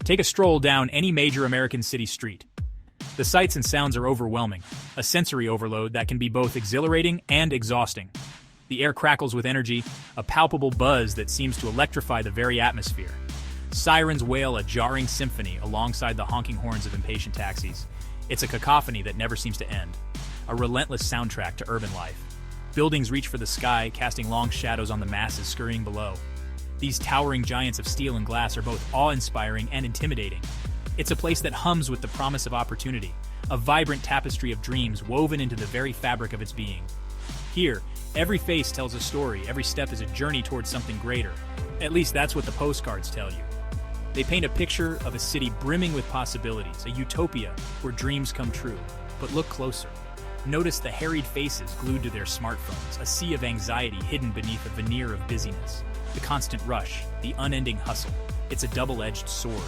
Take a stroll down any major American city street. The sights and sounds are overwhelming, a sensory overload that can be both exhilarating and exhausting. The air crackles with energy, a palpable buzz that seems to electrify the very atmosphere. Sirens wail a jarring symphony alongside the honking horns of impatient taxis. It's a cacophony that never seems to end, a relentless soundtrack to urban life. Buildings reach for the sky, casting long shadows on the masses scurrying below. These towering giants of steel and glass are both awe-inspiring and intimidating. It's a place that hums with the promise of opportunity, a vibrant tapestry of dreams woven into the very fabric of its being. Here, every face tells a story, every step is a journey towards something greater. At least that's what the postcards tell you. They paint a picture of a city brimming with possibilities, a utopia where dreams come true. But look closer. Notice the harried faces glued to their smartphones, a sea of anxiety hidden beneath a veneer of busyness. The constant rush, the unending hustle. It's a double-edged sword.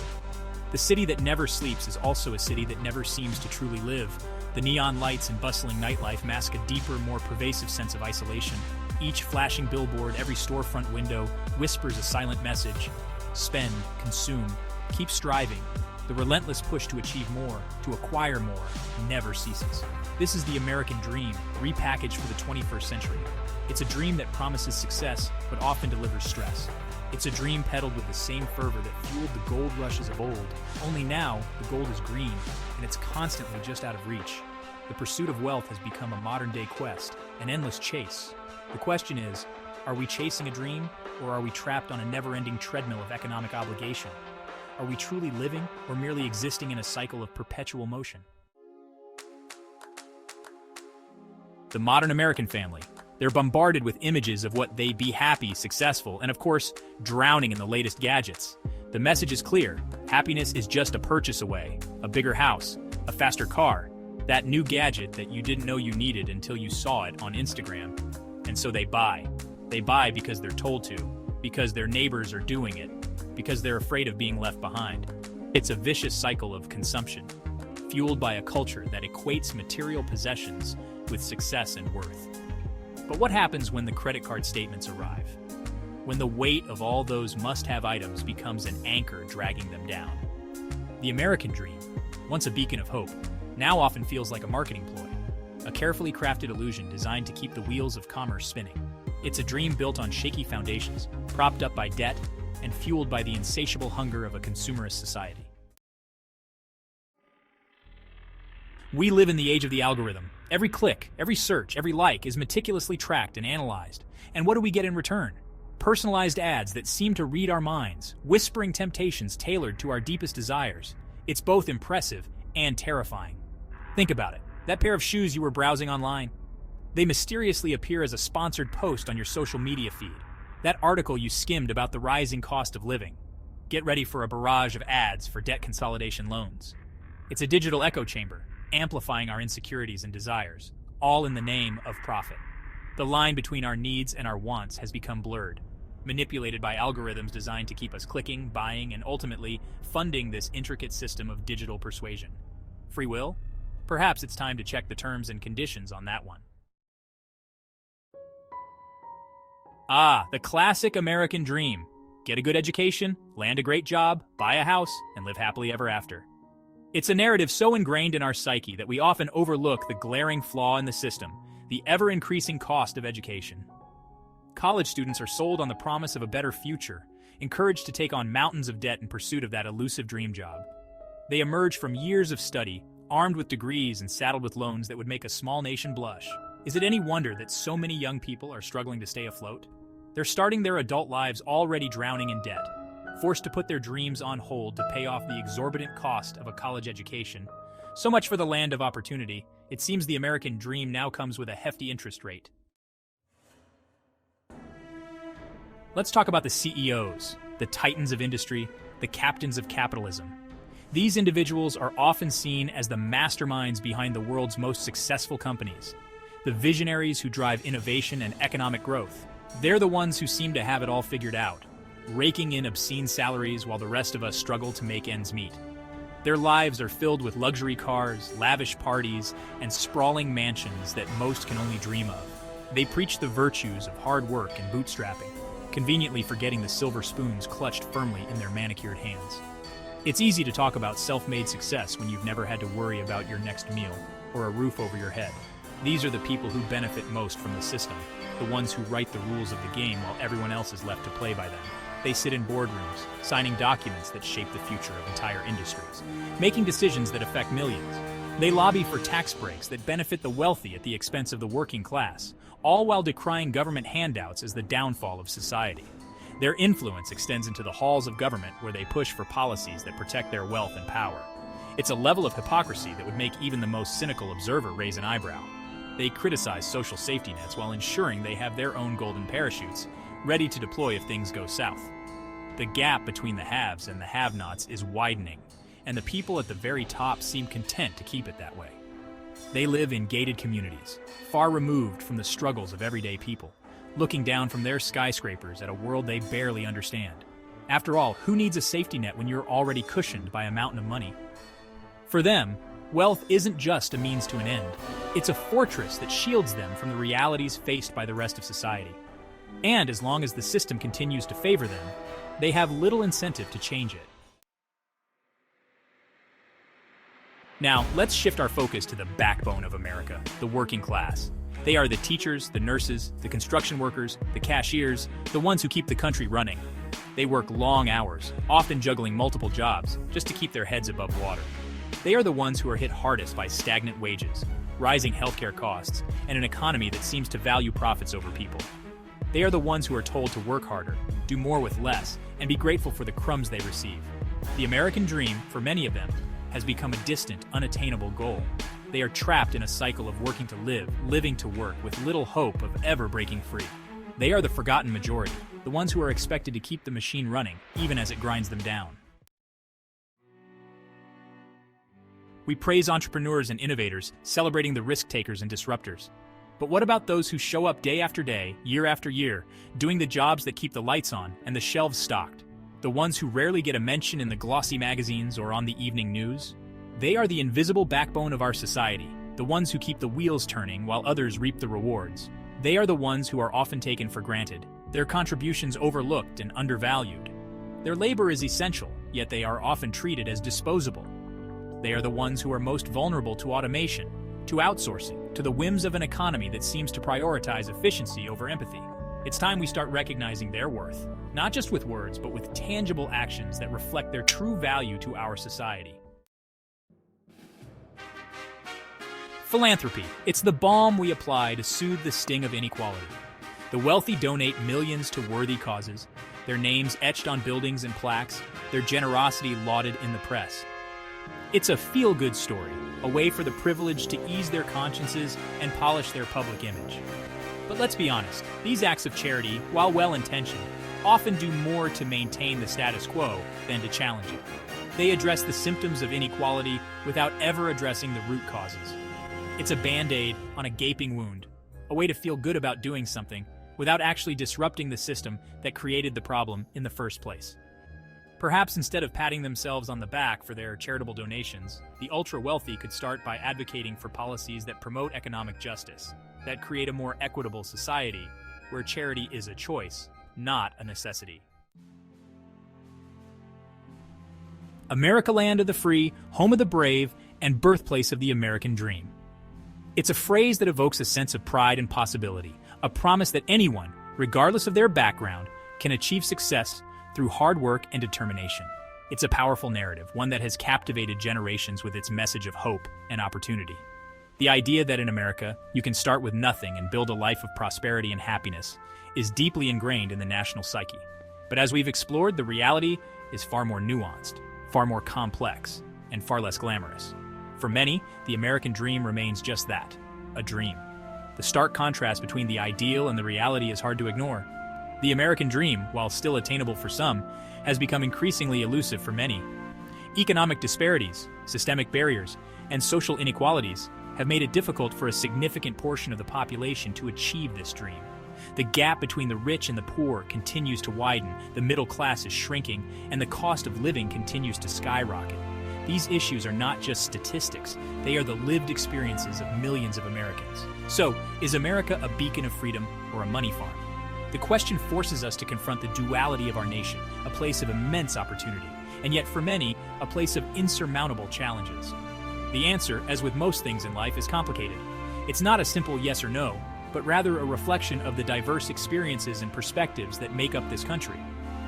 The city that never sleeps is also a city that never seems to truly live. The neon lights and bustling nightlife mask a deeper, more pervasive sense of isolation. Each flashing billboard, every storefront window, whispers a silent message. Spend, consume, keep striving. The relentless push to achieve more, to acquire more, never ceases. This is the American dream, repackaged for the 21st century. It's a dream that promises success, but often delivers stress. It's a dream peddled with the same fervor that fueled the gold rushes of old. Only now, the gold is green, and it's constantly just out of reach. The pursuit of wealth has become a modern-day quest, an endless chase. The question is, are we chasing a dream, or are we trapped on a never-ending treadmill of economic obligation? Are we truly living, or merely existing in a cycle of perpetual motion? The modern American family. They're bombarded with images of what they be happy, successful, and of course, drowning in the latest gadgets. The message is clear. Happiness is just a purchase away. A bigger house, a faster car, that new gadget that you didn't know you needed until you saw it on Instagram. And so they buy. They buy because they're told to, because their neighbors are doing it, because they're afraid of being left behind. It's a vicious cycle of consumption, fueled by a culture that equates material possessions with success and worth. But what happens when the credit card statements arrive? When the weight of all those must-have items becomes an anchor dragging them down? The American dream, once a beacon of hope, now often feels like a marketing ploy, a carefully crafted illusion designed to keep the wheels of commerce spinning. It's a dream built on shaky foundations, propped up by debt, and fueled by the insatiable hunger of a consumerist society. We live in the age of the algorithm. Every click, every search, every like is meticulously tracked and analyzed. And what do we get in return? Personalized ads that seem to read our minds, whispering temptations tailored to our deepest desires. It's both impressive and terrifying. Think about it. That pair of shoes you were browsing online, they mysteriously appear as a sponsored post on your social media feed. That article you skimmed about the rising cost of living. Get ready for a barrage of ads for debt consolidation loans. It's a digital echo chamber, amplifying our insecurities and desires, all in the name of profit. The line between our needs and our wants has become blurred, manipulated by algorithms designed to keep us clicking, buying, and ultimately funding this intricate system of digital persuasion. Free will? Perhaps it's time to check the terms and conditions on that one. The classic American dream. Get a good education, land a great job, buy a house, and live happily ever after. It's a narrative so ingrained in our psyche that we often overlook the glaring flaw in the system, the ever-increasing cost of education. College students are sold on the promise of a better future, encouraged to take on mountains of debt in pursuit of that elusive dream job. They emerge from years of study, armed with degrees and saddled with loans that would make a small nation blush. Is it any wonder that so many young people are struggling to stay afloat? They're starting their adult lives already drowning in debt, forced to put their dreams on hold to pay off the exorbitant cost of a college education. So much for the land of opportunity. It seems the American dream now comes with a hefty interest rate. Let's talk about the CEOs, the titans of industry, the captains of capitalism. These individuals are often seen as the masterminds behind the world's most successful companies, the visionaries who drive innovation and economic growth. They're the ones who seem to have it all figured out, raking in obscene salaries while the rest of us struggle to make ends meet. Their lives are filled with luxury cars, lavish parties, and sprawling mansions that most can only dream of. They preach the virtues of hard work and bootstrapping, conveniently forgetting the silver spoons clutched firmly in their manicured hands. It's easy to talk about self-made success when you've never had to worry about your next meal or a roof over your head. These are the people who benefit most from the system, the ones who write the rules of the game while everyone else is left to play by them. They sit in boardrooms, signing documents that shape the future of entire industries, making decisions that affect millions. They lobby for tax breaks that benefit the wealthy at the expense of the working class, all while decrying government handouts as the downfall of society. Their influence extends into the halls of government where they push for policies that protect their wealth and power. It's a level of hypocrisy that would make even the most cynical observer raise an eyebrow. They criticize social safety nets while ensuring they have their own golden parachutes, ready to deploy if things go south. The gap between the haves and the have-nots is widening, and the people at the very top seem content to keep it that way. They live in gated communities, far removed from the struggles of everyday people, looking down from their skyscrapers at a world they barely understand. After all, who needs a safety net when you're already cushioned by a mountain of money? For them, wealth isn't just a means to an end. It's a fortress that shields them from the realities faced by the rest of society. And as long as the system continues to favor them, they have little incentive to change it. Now, let's shift our focus to the backbone of America, the working class. They are the teachers, the nurses, the construction workers, the cashiers, the ones who keep the country running. They work long hours, often juggling multiple jobs, just to keep their heads above water. They are the ones who are hit hardest by stagnant wages, rising healthcare costs, and an economy that seems to value profits over people. They are the ones who are told to work harder, do more with less, and be grateful for the crumbs they receive. The American dream, for many of them, has become a distant, unattainable goal. They are trapped in a cycle of working to live, living to work, with little hope of ever breaking free. They are the forgotten majority, the ones who are expected to keep the machine running, even as it grinds them down. We praise entrepreneurs and innovators, celebrating the risk-takers and disruptors. But what about those who show up day after day, year after year, doing the jobs that keep the lights on and the shelves stocked? The ones who rarely get a mention in the glossy magazines or on the evening news? They are the invisible backbone of our society, the ones who keep the wheels turning while others reap the rewards. They are the ones who are often taken for granted, their contributions overlooked and undervalued. Their labor is essential, yet they are often treated as disposable. They are the ones who are most vulnerable to automation, to outsourcing, to the whims of an economy that seems to prioritize efficiency over empathy. It's time we start recognizing their worth, not just with words, but with tangible actions that reflect their true value to our society. Philanthropy. It's the balm we apply to soothe the sting of inequality. The wealthy donate millions to worthy causes, their names etched on buildings and plaques, their generosity lauded in the press. It's a feel-good story, a way for the privileged to ease their consciences and polish their public image. But let's be honest, these acts of charity, while well-intentioned, often do more to maintain the status quo than to challenge it. They address the symptoms of inequality without ever addressing the root causes. It's a band-aid on a gaping wound, a way to feel good about doing something without actually disrupting the system that created the problem in the first place. Perhaps instead of patting themselves on the back for their charitable donations, the ultra-wealthy could start by advocating for policies that promote economic justice, that create a more equitable society where charity is a choice, not a necessity. America, land of the free, home of the brave, and birthplace of the American dream. It's a phrase that evokes a sense of pride and possibility, a promise that anyone, regardless of their background, can achieve success through hard work and determination. It's a powerful narrative, one that has captivated generations with its message of hope and opportunity. The idea that in America, you can start with nothing and build a life of prosperity and happiness is deeply ingrained in the national psyche. But as we've explored, the reality is far more nuanced, far more complex, and far less glamorous. For many, the American dream remains just that, a dream. The stark contrast between the ideal and the reality is hard to ignore. The American dream, while still attainable for some, has become increasingly elusive for many. Economic disparities, systemic barriers, and social inequalities have made it difficult for a significant portion of the population to achieve this dream. The gap between the rich and the poor continues to widen, the middle class is shrinking, and the cost of living continues to skyrocket. These issues are not just statistics, they are the lived experiences of millions of Americans. So, is America a beacon of freedom or a money farm? The question forces us to confront the duality of our nation, a place of immense opportunity, and yet for many, a place of insurmountable challenges. The answer, as with most things in life, is complicated. It's not a simple yes or no, but rather a reflection of the diverse experiences and perspectives that make up this country.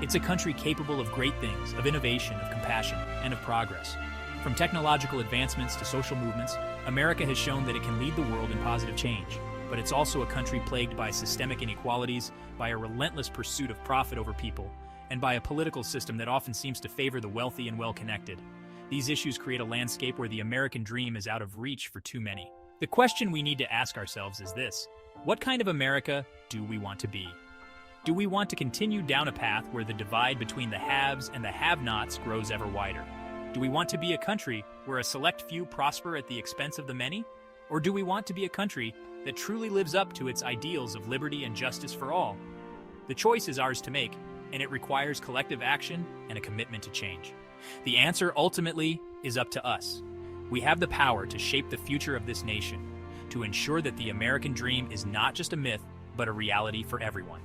It's a country capable of great things, of innovation, of compassion, and of progress. From technological advancements to social movements, America has shown that it can lead the world in positive change. But it's also a country plagued by systemic inequalities, by a relentless pursuit of profit over people, and by a political system that often seems to favor the wealthy and well-connected. These issues create a landscape where the American dream is out of reach for too many. The question we need to ask ourselves is this: what kind of America do we want to be? Do we want to continue down a path where the divide between the haves and the have-nots grows ever wider? Do we want to be a country where a select few prosper at the expense of the many? Or do we want to be a country that truly lives up to its ideals of liberty and justice for all? The choice is ours to make, and it requires collective action and a commitment to change. The answer ultimately is up to us. We have the power to shape the future of this nation, to ensure that the American dream is not just a myth, but a reality for everyone.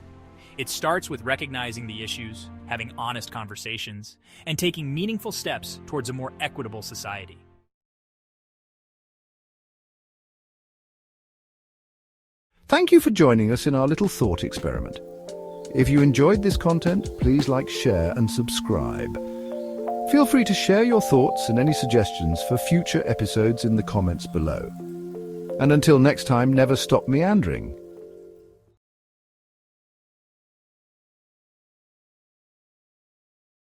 It starts with recognizing the issues, having honest conversations, and taking meaningful steps towards a more equitable society. Thank you for joining us in our little thought experiment. If you enjoyed this content, please like, share, and subscribe. Feel free to share your thoughts and any suggestions for future episodes in the comments below. And until next time, never stop meandering.